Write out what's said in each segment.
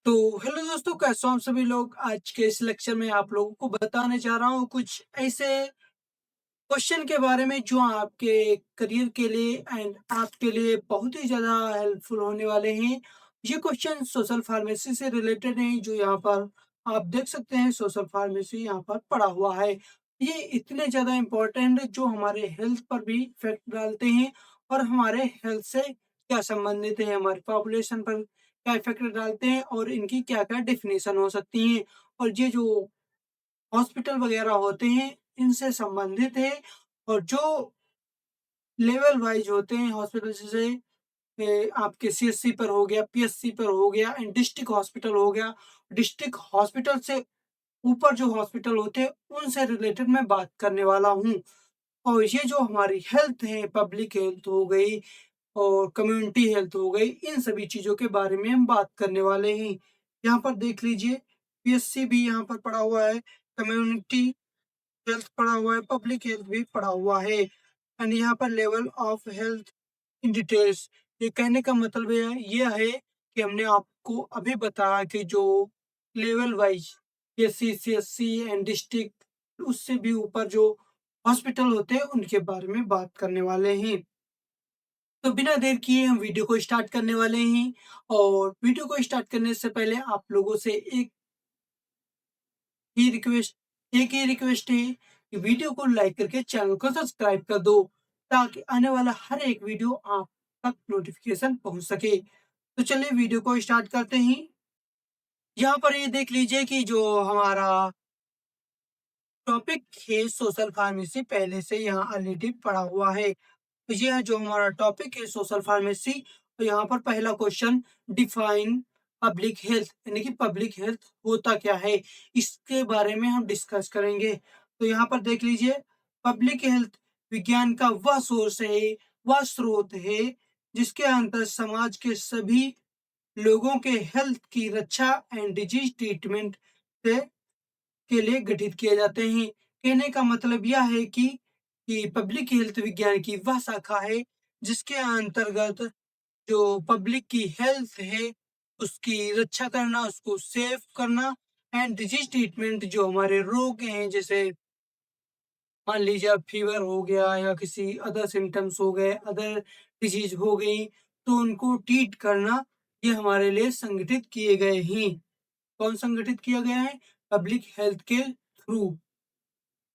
तो हेलो दोस्तों, कैसे हो आप सभी लोग। आज के इस लेक्चर में आप लोगों को बताने जा रहा हूँ कुछ ऐसे क्वेश्चन के बारे में जो आपके करियर के लिए एंड आपके लिए बहुत ही ज़्यादा हेल्पफुल होने वाले हैं। ये क्वेश्चन सोशल फार्मेसी से रिलेटेड हैं, जो यहाँ पर आप देख सकते हैं सोशल फार्मेसी यहाँ पर पड़ा हुआ है। ये इतने ज़्यादा इम्पोर्टेंट है जो हमारे हेल्थ पर भी इफेक्ट डालते हैं और हमारे हेल्थ से क्या संबंधित है, हमारी पॉपुलेशन पर क्या इफेक्ट डालते हैं और इनकी क्या-क्या डेफिनेशन हो सकती हैं। और ये जो हॉस्पिटल वगैरह होते हैं, इनसे संबंधित है। और जो लेवल वाइज होते हैं हॉस्पिटल, जैसे आपके सीएचसी पर हो गया, पीएचसी पर हो गया एंड डिस्ट्रिक्ट हॉस्पिटल हो गया। डिस्ट्रिक्ट हॉस्पिटल से ऊपर जो हॉस्पिटल होते हैं, उनसे रिलेटेड मैं बात करने वाला हूँ। और ये जो हमारी हेल्थ है, पब्लिक हेल्थ हो गई और कम्युनिटी हेल्थ हो गई, इन सभी चीज़ों के बारे में हम बात करने वाले हैं। यहाँ पर देख लीजिए, पीएचसी भी यहाँ पर पड़ा हुआ है, कम्युनिटी हेल्थ पड़ा हुआ है, पब्लिक हेल्थ भी पड़ा हुआ है। एंड यहाँ पर level of health in details, ये कहने का मतलब ये है कि हमने आपको अभी बताया कि जो level wise PHC, CHC and district, उससे भी ऊपर जो हॉस्पिटल होते हैं, उनके बारे में बात करने वाले हैं। तो बिना देर किए हम वीडियो को स्टार्ट करने वाले हैं। और वीडियो को स्टार्ट करने से पहले आप लोगों से एक ही रिक्वेस्ट है कि वीडियो को लाइक करके चैनल को सब्सक्राइब कर दो, ताकि आने वाला हर एक वीडियो आप तक नोटिफिकेशन पहुंच सके। तो चलिए वीडियो को स्टार्ट करते हैं। यहाँ पर ये देख लीजिए कि जो हमारा टॉपिक है सोशल फार्मेसी, पहले से यहाँ ऑलरेडी पड़ा हुआ है। तो ये है जो हमारा टॉपिक है सोशल फार्मेसी। तो यहाँ पर पहला क्वेश्चन, डिफाइन पब्लिक हेल्थ, यानी कि पब्लिक हेल्थ होता क्या है, इसके बारे में हम डिस्कस करेंगे। तो यहाँ पर देख लीजिए, पब्लिक हेल्थ विज्ञान का वह सोर्स है, वह स्रोत है, जिसके अंतर समाज के सभी लोगों के हेल्थ की रक्षा एंड डिजीज ट्रीटमेंट से के लिए गठित किए जाते हैं। कहने का मतलब यह है कि पब्लिक हेल्थ विज्ञान की वह शाखा है जिसके अंतर्गत जो पब्लिक की हेल्थ है, उसकी रक्षा करना, उसको सेव करना एंड डिजीज ट्रीटमेंट, जो हमारे रोग हैं, जैसे मान लीजिए अब फीवर हो गया या किसी अदर सिम्टम्स हो गए, अदर डिजीज हो गई, तो उनको ट्रीट करना, ये हमारे लिए संगठित किए गए हैं। कौन संगठित किया गया है? पब्लिक हेल्थ के थ्रू।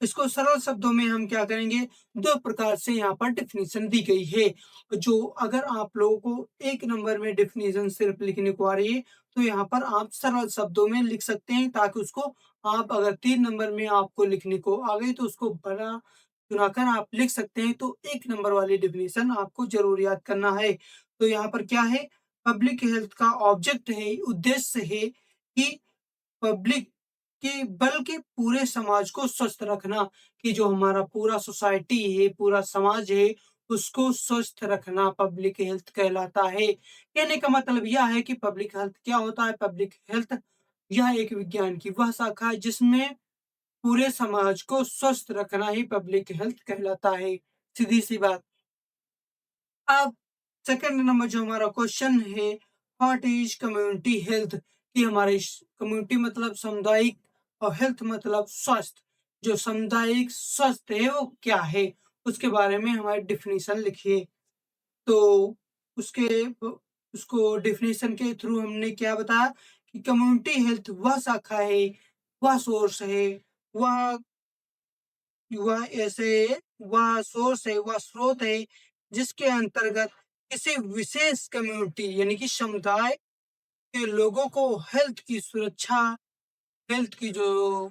इसको सरल शब्दों में हम क्या करेंगे, 2 प्रकार से यहाँ पर डेफिनिशन दी गई है। जो अगर आप लोगों को 1 नंबर में डेफिनिशन सिर्फ लिखने को आ रही है, तो यहाँ पर आप सरल शब्दों में लिख सकते हैं, ताकि उसको आप अगर 3 नंबर में आपको लिखने को आ गई, तो उसको बड़ा चुनाकर आप लिख सकते हैं। तो 1 नंबर वाली डेफिनिशन आपको ज़रूर याद करना है। तो यहाँ पर क्या है, पब्लिक हेल्थ का ऑब्जेक्ट है, उद्देश्य है कि पब्लिक कि बल्कि पूरे समाज को स्वस्थ रखना, कि जो हमारा पूरा सोसाइटी है, पूरा समाज है, उसको स्वस्थ रखना पब्लिक हेल्थ कहलाता है। कहने का मतलब यह है कि पब्लिक हेल्थ क्या होता है? पब्लिक हेल्थ यह एक विज्ञान की वह शाखा है जिसमें पूरे समाज को स्वस्थ रखना ही पब्लिक हेल्थ कहलाता है। सीधी-सी बात। अब सेकंड नंबर जो हमारा क्वेश्चन है, व्हाट इज कम्युनिटी हेल्थ, कि हमारी कम्युनिटी मतलब सामुदायिक और हेल्थ मतलब स्वास्थ्य। जो सामुदायिक स्वास्थ्य है वो क्या है, उसके बारे में हमारी डिफिनीशन लिखिए। तो उसके उसको डिफिनीशन के थ्रू हमने क्या बताया कि कम्युनिटी हेल्थ वह शाखा है, वह सोर्स है, वह वह ऐसे वह सोर्स है, वह स्रोत है, जिसके अंतर्गत किसी विशेष कम्युनिटी यानी कि समुदाय के लोगों को हेल्थ की जो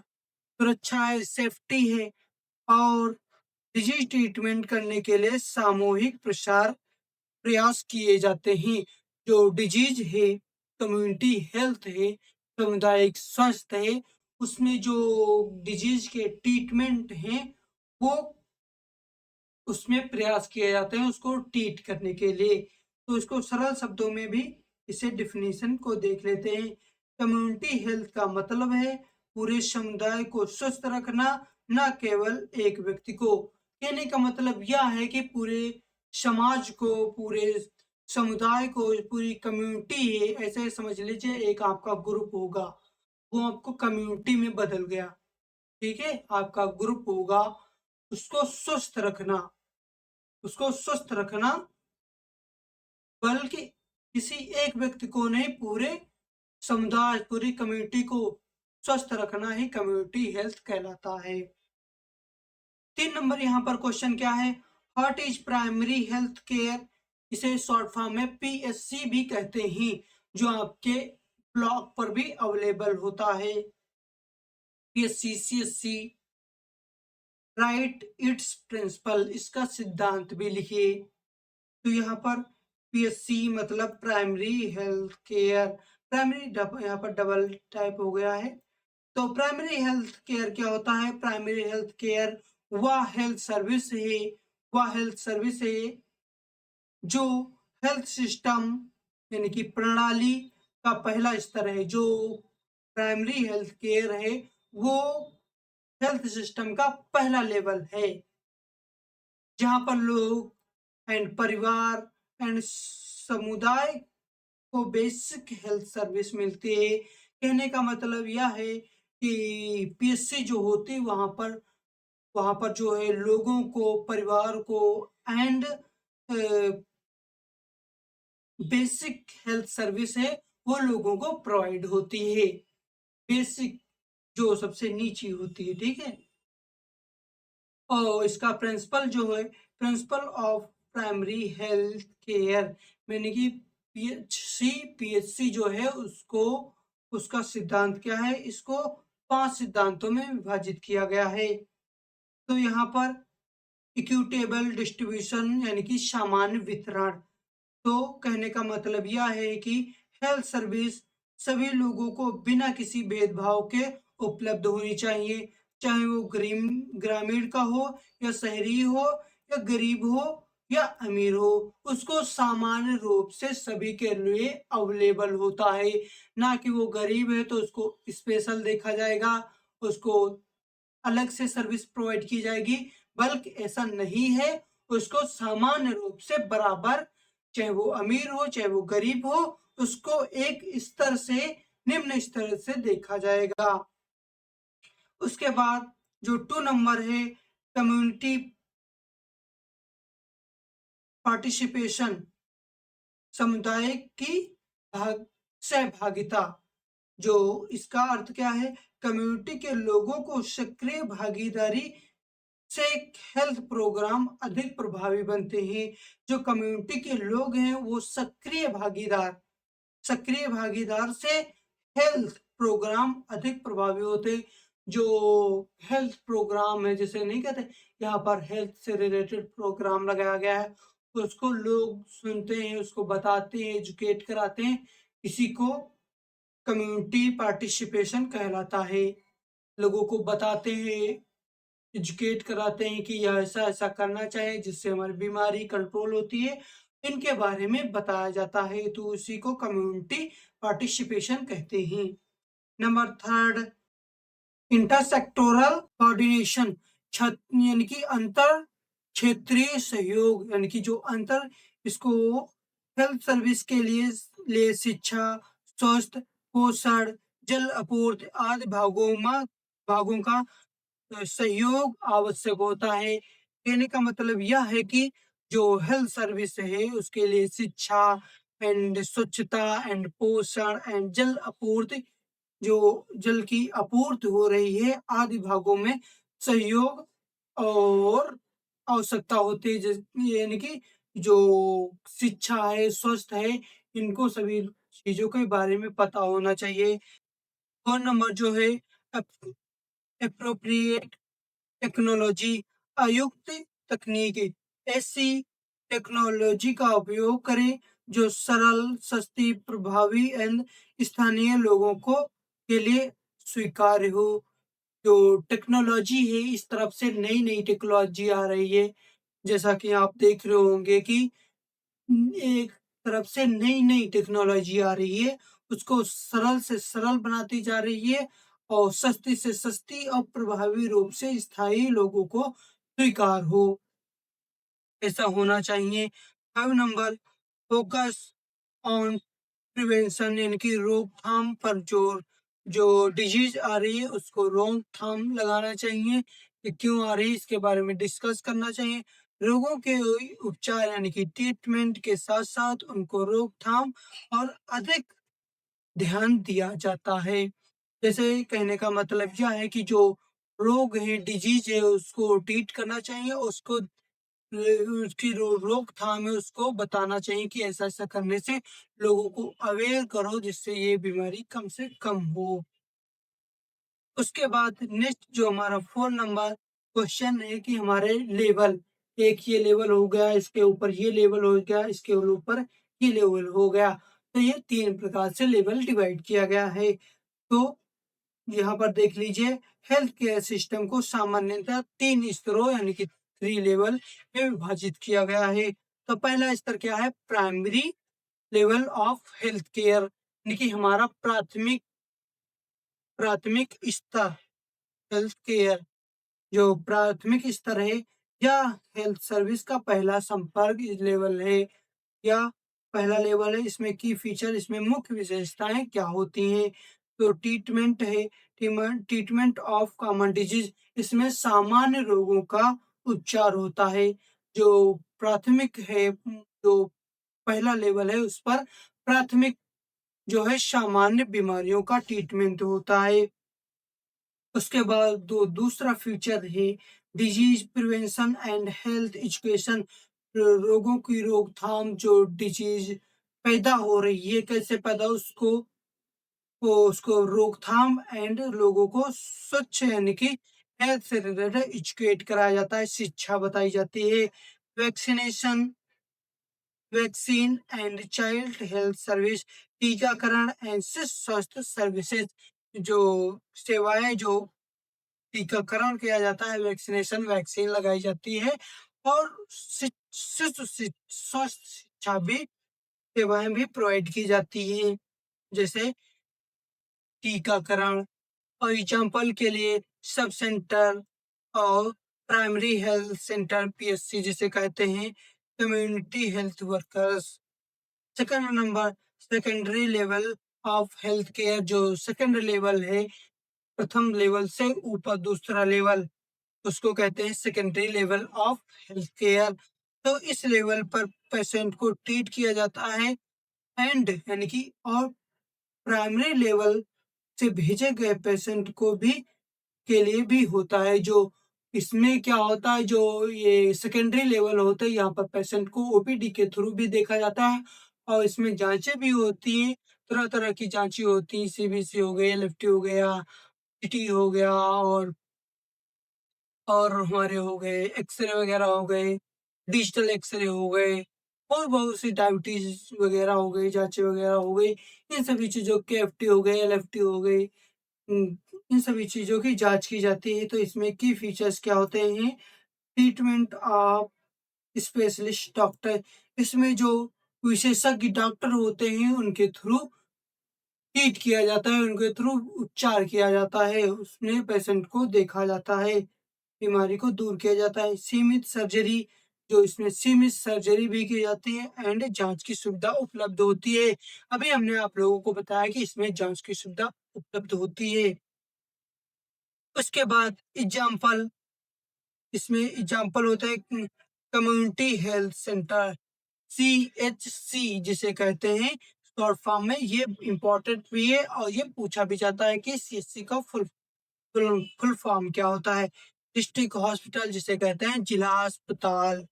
सुरक्षा है, सेफ्टी है और डिजीज ट्रीटमेंट करने के लिए सामूहिक प्रयास किए जाते हैं। जो डिजीज है, कम्युनिटी हेल्थ है, सामुदायिक स्वास्थ्य है, उसमें जो डिजीज के ट्रीटमेंट हैं, वो उसमें प्रयास किए जाते हैं उसको ट्रीट करने के लिए। तो इसको सरल शब्दों में भी इसे डेफिनेशन को देख लेते हैं। कम्युनिटी हेल्थ का मतलब है पूरे समुदाय को स्वस्थ रखना, न केवल एक व्यक्ति को। कहने का मतलब यह है कि पूरे समाज को, पूरे समुदाय को पूरी कम्युनिटी है, ऐसे समझ लीजिए एक आपका ग्रुप होगा, वो आपको कम्युनिटी में बदल गया, ठीक है? आपका ग्रुप होगा, उसको स्वस्थ रखना, उसको स्वस्थ रखना बल्कि किसी एक व्यक्ति को नहीं, पूरे समुदाय, पूरी कम्युनिटी को स्वस्थ रखना ही कम्युनिटी हेल्थ कहलाता है। 3 नंबर यहाँ पर क्वेश्चन क्या है? What is primary health care? इसे शॉर्ट फॉर्म में पीएचसी भी कहते हैं, जो आपके ब्लॉक पर भी अवेलेबल होता है। PHC, CHC, right it's principle, इसका सिद्धांत भी लिखिए। तो यहाँ पर पीएचसी मतलब प्राइमरी हेल्थ केयर, प्राइमरी यहाँ पर डबल टाइप हो गया है। तो प्राइमरी हेल्थ केयर क्या होता है? प्राइमरी हेल्थ केयर वह हेल्थ सर्विस है, वह हेल्थ सर्विस है जो हेल्थ सिस्टम यानी कि प्रणाली का पहला स्तर है। जो प्राइमरी हेल्थ केयर है वो हेल्थ सिस्टम का पहला लेवल है, जहाँ पर लोग एंड परिवार एंड समुदाय को बेसिक हेल्थ सर्विस मिलती है। कहने का मतलब यह है कि पीएचसी जो होती है वहाँ पर जो है लोगों को, परिवार को एंड बेसिक हेल्थ सर्विस है वो लोगों को प्रोवाइड होती है। बेसिक जो सबसे नीची होती है, ठीक है? और इसका प्रिंसिपल जो है, principle of primary health care, यानी कि पीएचसी जो है उसको, उसका सिद्धांत क्या है? इसको 5 सिद्धांतों में विभाजित किया गया है। तो यहाँ पर इक्विटेबल डिस्ट्रीब्यूशन यानी कि सामान्य वितरण। तो कहने का मतलब यह है कि हेल्थ सर्विस सभी लोगों को बिना किसी भेदभाव के उपलब्ध होनी चाहिए, चाहे वो ग्रामीण का हो या शहरी हो या गरीब हो या अमीर हो, उसको सामान्य रूप से सभी के लिए अवेलेबल होता है। ना कि वो गरीब है तो उसको स्पेशल देखा जाएगा, उसको अलग से सर्विस प्रोवाइड की जाएगी, बल्कि ऐसा नहीं है। उसको सामान्य रूप से बराबर, चाहे वो अमीर हो चाहे वो गरीब हो, उसको एक स्तर से निम्न स्तर से देखा जाएगा। उसके बाद जो 2 नंबर है, कम्युनिटी पार्टिसिपेशन, समुदाय की भाग सहभागिता। जो इसका अर्थ क्या है? कम्युनिटी के लोगों को सक्रिय भागीदारी से एक हेल्थ प्रोग्राम अधिक प्रभावी बनते हैं। जो कम्युनिटी के लोग हैं वो सक्रिय भागीदार से हेल्थ प्रोग्राम अधिक प्रभावी होते हैं। जो हेल्थ प्रोग्राम है, जैसे नहीं कहते यहाँ पर हेल्थ से रिलेटेड प्रोग्राम लगाया गया है, तो उसको लोग सुनते हैं, उसको बताते हैं, एजुकेट कराते हैं, इसी को कम्युनिटी पार्टिसिपेशन कहलाता है। लोगों को बताते हैं, एजुकेट कराते हैं कि यह ऐसा-ऐसा करना चाहिए जिससे हमारी बीमारी कंट्रोल होती है। इनके बारे में बताया जाता है, तो उसी को कम्युनिटी पार्टिसिपेशन कहते हैं। नंबर 3 इंटरसेक्टोरल कोऑर्डिनेशन, छत यानी कि अंतर क्षेत्रीय सहयोग, यानी कि जो अंतर, इसको हेल्थ सर्विस के लिए शिक्षा, स्वास्थ्य, पोषण, जल आपूर्ति आदि भागों का सहयोग आवश्यक होता है। कहने का मतलब यह है कि जो हेल्थ सर्विस है उसके लिए शिक्षा एंड स्वच्छता एंड पोषण एंड जल आपूर्ति, जो जल की आपूर्ति हो रही है आदि भागों में सहयोग और आवश्यकता होती है। यानी कि जो शिक्षा है, स्वास्थ्य है, इनको सभी चीजों के बारे में पता होना चाहिए। और नंबर जो है एप्रोप्रिएट टेक्नोलॉजी, अयुक्त तकनीकी, ऐसी टेक्नोलॉजी का उपयोग करें जो सरल, सस्ती, प्रभावी एंड स्थानीय लोगों को के लिए स्वीकार्य हो। जो टेक्नोलॉजी है, इस तरफ से नई-नई टेक्नोलॉजी आ रही है। जैसा कि आप देख रहे होंगे कि एक तरफ से नई-नई टेक्नोलॉजी आ रही है, उसको सरल से सरल बनाती जा रही है और सस्ती से सस्ती और प्रभावी रूप से स्थायी लोगों को स्वीकार हो, ऐसा होना चाहिए। 5 नंबर फोकस ऑन प्रिवेंशन यानी कि रोकथाम पर जोर। जो डिजीज आ रही है उसको रोकथाम लगाना चाहिए कि क्यों आ रही है इसके बारे में डिस्कस करना चाहिए। रोगों के उपचार यानी कि ट्रीटमेंट के साथ साथ उनको रोकथाम और अधिक ध्यान दिया जाता है। जैसे कहने का मतलब यह है कि जो रोग है, डिजीज है, उसको ट्रीट करना चाहिए, उसको उसकी रोकथाम है उसको बताना चाहिए कि ऐसा ऐसा करने से लोगों को अवेयर करो जिससे ये बीमारी कम से कम हो। उसके बाद नेक्स्ट जो हमारा 4 नंबर क्वेश्चन है कि हमारे लेवल, एक ये लेवल हो गया, इसके ऊपर ये लेवल हो गया, इसके ऊपर ये लेवल हो गया। तो ये 3 प्रकार से लेवल डिवाइड किया गया है। तो यहाँ पर देख लीजिए, हेल्थ केयर सिस्टम को सामान्यतः 3 स्तरों यानी कि 3 लेवल में विभाजित किया गया है। तो पहला स्तर क्या है? Primary level of health care यानी कि हमारा प्राथमिक प्राथमिक स्तर हेल्थ केयर, जो प्राथमिक स्तर है या हेल्थ सर्विस का पहला संपर्क लेवल है या पहला लेवल है। इसमें की फीचर, इसमें मुख्य विशेषताएं क्या होती हैं? तो ट्रीटमेंट है, ट्रीटमेंट ऑफ कॉमन डिजीज, इसमें सामान्य रोगों का उपचार होता है। जो प्राथमिक है, जो पहला लेवल है उस पर प्राथमिक जो है सामान्य बीमारियों का ट्रीटमेंट होता है। उसके बाद दूसरा फीचर है disease prevention and health education. रोगों की रोकथाम, जो डिजीज पैदा हो रही है कैसे पैदा, उसको रोकथाम एंड लोगों को स्वच्छ यानी कि हेल्थ से रिलेटेड एजुकेट कराया जाता है, शिक्षा बताई जाती है। Vaccination, vaccine and child health service, टीकाकरण एंड शिशु स्वास्थ्य सर्विसेज, जो सेवाएं, जो टीकाकरण किया जाता है, वैक्सीनेशन, वैक्सीन लगाई जाती है और शिशु स्वास्थ्य शिक्षा भी, सेवाएं भी प्रोवाइड की जाती है। जैसे टीकाकरण और एग्जाम्पल के लिए सब सेंटर और प्राइमरी हेल्थ सेंटर पीएचसी जिसे कहते हैं, community health workers. Second number, secondary level of health care, जो सेकंड लेवल है, प्रथम लेवल से ऊपर दूसरा लेवल, उसको कहते हैं secondary level of health care. तो इस लेवल पर पेशेंट को ट्रीट किया जाता है एंड यानी कि और प्राइमरी लेवल से भेजे गए पेशेंट को भी के लिए भी होता है। जो इसमें क्या होता है, जो ये सेकेंडरी लेवल होता है, यहाँ पर पेशेंट को ओपीडी के थ्रू भी देखा जाता है और इसमें जांचें भी होती हैं, तरह तरह की जांचें होती हैं, सीबीसी हो गई, एलएफटी हो गया, टीटी हो गया और हमारे हो गए एक्सरे वगैरह हो गए, डिजिटल एक्सरे हो गए और बहुत सी डायबिटीज वगैरह हो गई, जांचें वगैरह हो गई। इन सभी चीज़ों के एफटी हो गए, एलएफटी हो गई, इन सभी चीज़ों की जांच की जाती है। तो इसमें की फीचर्स क्या होते हैं? ट्रीटमेंट ऑफ स्पेशलिस्ट डॉक्टर, इसमें जो विशेषज्ञ डॉक्टर होते हैं उनके थ्रू ट्रीट किया जाता है, उनके थ्रू उपचार किया जाता है, उसमें पेशेंट को देखा जाता है, बीमारी को दूर किया जाता है। सीमित सर्जरी, जो इसमें सीमित सर्जरी भी की जाती है एंड जांच की सुविधा उपलब्ध होती है। अभी हमने आप लोगों को बताया कि इसमें जांच की सुविधा उपलब्ध होती है। उसके बाद एग्जाम्पल, इसमें एग्जाम्पल होता है कम्युनिटी हेल्थ सेंटर, सीएचसी जिसे कहते हैं शॉर्ट फॉर्म में। ये इम्पोर्टेंट भी है और ये पूछा भी जाता है कि सीएचसी का फुल फॉर्म क्या होता है? डिस्ट्रिक्ट हॉस्पिटल जिसे कहते हैं जिला अस्पताल।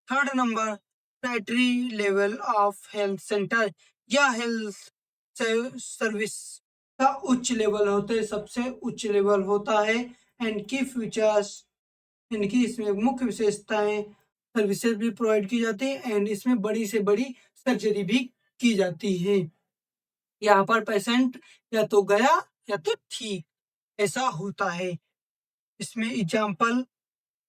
Third number, tertiary level of health centre या हेल्थ सर्विस का उच्च लेवल होता है, सबसे उच्च लेवल होता है। एंड की फीचर्स, इनकी इसमें मुख्य विशेषताएं, सर्विसेज भी प्रोवाइड की जाती है एंड इसमें बड़ी से बड़ी सर्जरी भी की जाती है। यहाँ पर पेशेंट या तो गया या तो ठीक, ऐसा होता है। इसमें एग्जाम्पल,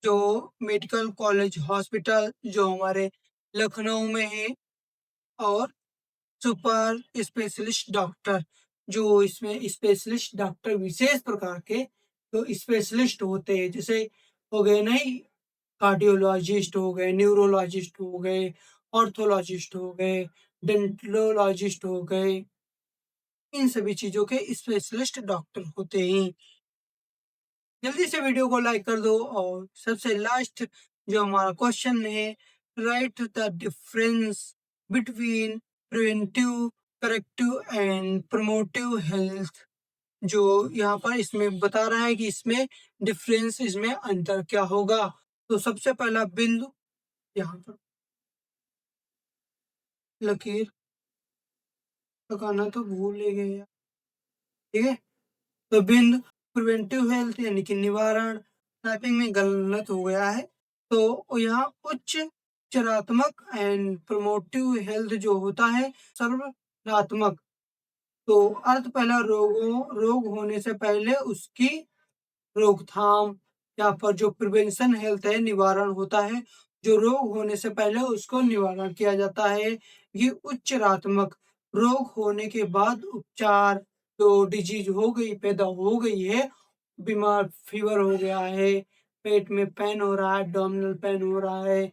जो मेडिकल कॉलेज हॉस्पिटल जो हमारे लखनऊ में है और सुपर स्पेशलिस्ट डॉक्टर, जो इसमें स्पेशलिस्ट डॉक्टर विशेष प्रकार के जो स्पेशलिस्ट होते हैं, जैसे हो गए नहीं, कार्डियोलॉजिस्ट हो गए, न्यूरोलॉजिस्ट हो गए ऑर्थोलॉजिस्ट हो गए, डेंटोलॉजिस्ट हो गए, इन सभी चीज़ों के स्पेशलिस्ट डॉक्टर होते हैं। जल्दी से वीडियो को लाइक कर दो और सबसे लास्ट जो हमारा क्वेश्चन है, right the difference between preventive, corrective and promotive health. जो यहाँ पर इसमें बता रहा है कि इसमें डिफरेंस, इसमें अंतर क्या होगा। तो सबसे पहला बिंदु यहाँ पर लकीर लगाना तो भूल ही गए, ठीक है। तो बिंदु प्रिवेंटिव हेल्थ यानी कि निवारण, टाइपिंग में गलत हो गया है। तो यहाँ उच्च चरात्मक एंड प्रमोटिव हेल्थ जो होता है सर्वनात्मक। तो अर्थ पहला रोग होने से पहले उसकी रोकथाम, यहाँ पर जो प्रिवेंशन हेल्थ है निवारण होता है, जो रोग होने से पहले उसको निवारण किया जाता है। ये उच्चरात्मक, रोग होने के बाद उपचार, जो डिजीज हो गई, पैदा हो गई है, बीमार, फीवर हो गया है, पेट में पेन हो रहा है, एब्डोमिनल पेन हो रहा है,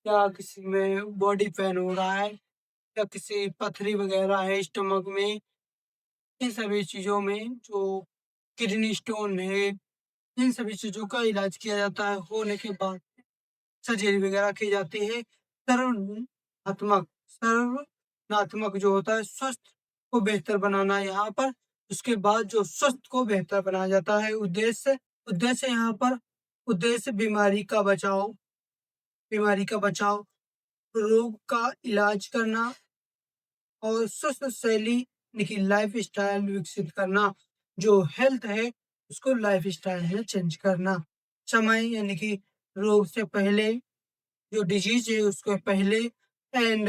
या किसी में बॉडी पेन हो रहा है, या किसी पथरी वगैरह है स्टमक में, इन सभी चीजों में जो किडनी स्टोन है, इन सभी चीज़ों का इलाज किया जाता है। होने के बाद सर्जरी वगैरह की जाती है। सर्वनात्मक जो होता है स्वस्थ को बेहतर बनाना यहाँ पर, उसके बाद जो स्वस्थ को बेहतर बनाया जाता है। उद्देश्य यहाँ पर, उद्देश्य बीमारी का बचाव, रोग का इलाज करना और स्वस्थ शैली यानी कि लाइफ स्टाइल विकसित करना। जो हेल्थ है उसको लाइफ स्टाइल में चेंज करना। समय यानी कि रोग से पहले, जो डिजीज है उसको पहले, एंड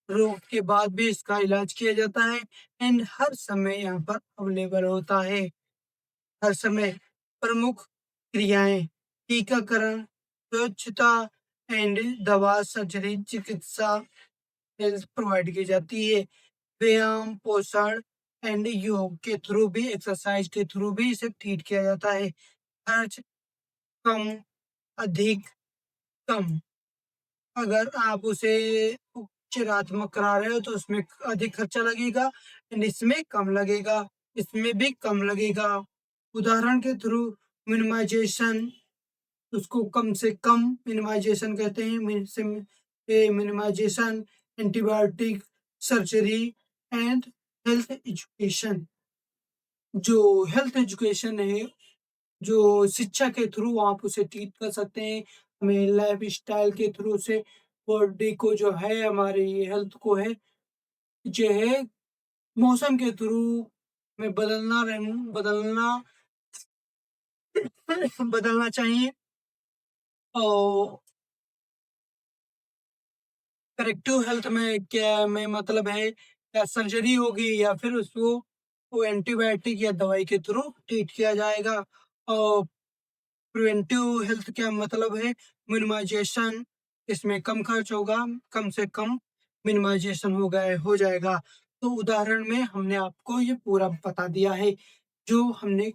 रोग के बाद भी इसका इलाज किया जाता है। एंड हर समय यहाँ पर अवेलेबल होता है। हर समय प्रमुख क्रियाएं, टीकाकरण, स्वच्छता एंड दवा, सर्जरी, चिकित्सा हेल्थ प्रोवाइड की जाती है। व्यायाम, पोषण एंड योग के थ्रू भी, एक्सरसाइज के थ्रू भी इसे ट्रीट किया जाता है। खर्च कम, अधिक, कम। अगर आप उसे उपचारात्मक करा रहे हो तो उसमें अधिक खर्चा लगेगा, एंड इसमें कम लगेगा, इसमें भी कम लगेगा। उदाहरण के थ्रू मिनिमाइजेशन, उसको कम से कम मिनिमाइजेशन कहते हैं। Minimisation, antibiotic, surgery and health education. जो हेल्थ एजुकेशन है, जो शिक्षा के थ्रू आप उसे ट्रीट कर सकते हैं। हमें लाइफ स्टाइल के थ्रू से बॉडी को जो है, हमारी हेल्थ को है, जो है मौसम के थ्रू में बदलना बदलना चाहिए। और करेक्टिव हेल्थ में क्या में मतलब है, या सर्जरी होगी या फिर उसको वो एंटीबायोटिक या दवाई के थ्रू ट्रीट किया जाएगा। और प्रिवेंटिव हेल्थ क्या मतलब है, मिनिमाइजेशन, इसमें कम खर्च होगा, कम से कम मिनिमाइजेशन हो जाएगा। तो उदाहरण में हमने आपको ये पूरा बता दिया है। जो हमने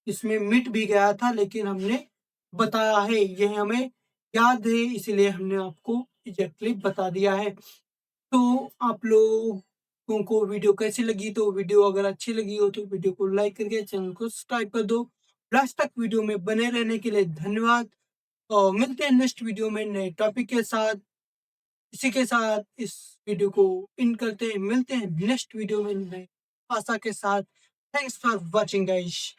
इसमें मिट भी गया था लेकिन हमने बताया है, ये हमें याद है इसलिए हमने आपको एग्जैक्टली बता दिया है। तो आप लोगों को वीडियो कैसी लगी, तो वीडियो अगर अच्छी लगी हो तो वीडियो को लाइक करके चैनल को सब्सक्राइब कर दो। लास्ट तक वीडियो में बने रहने के लिए धन्यवाद। और मिलते हैं नेक्स्ट वीडियो में नए टॉपिक के साथ। इसी के साथ इस वीडियो को इन करते हैं, मिलते हैं नेक्स्ट वीडियो में नए आशा के साथ। Thanks for watching guys.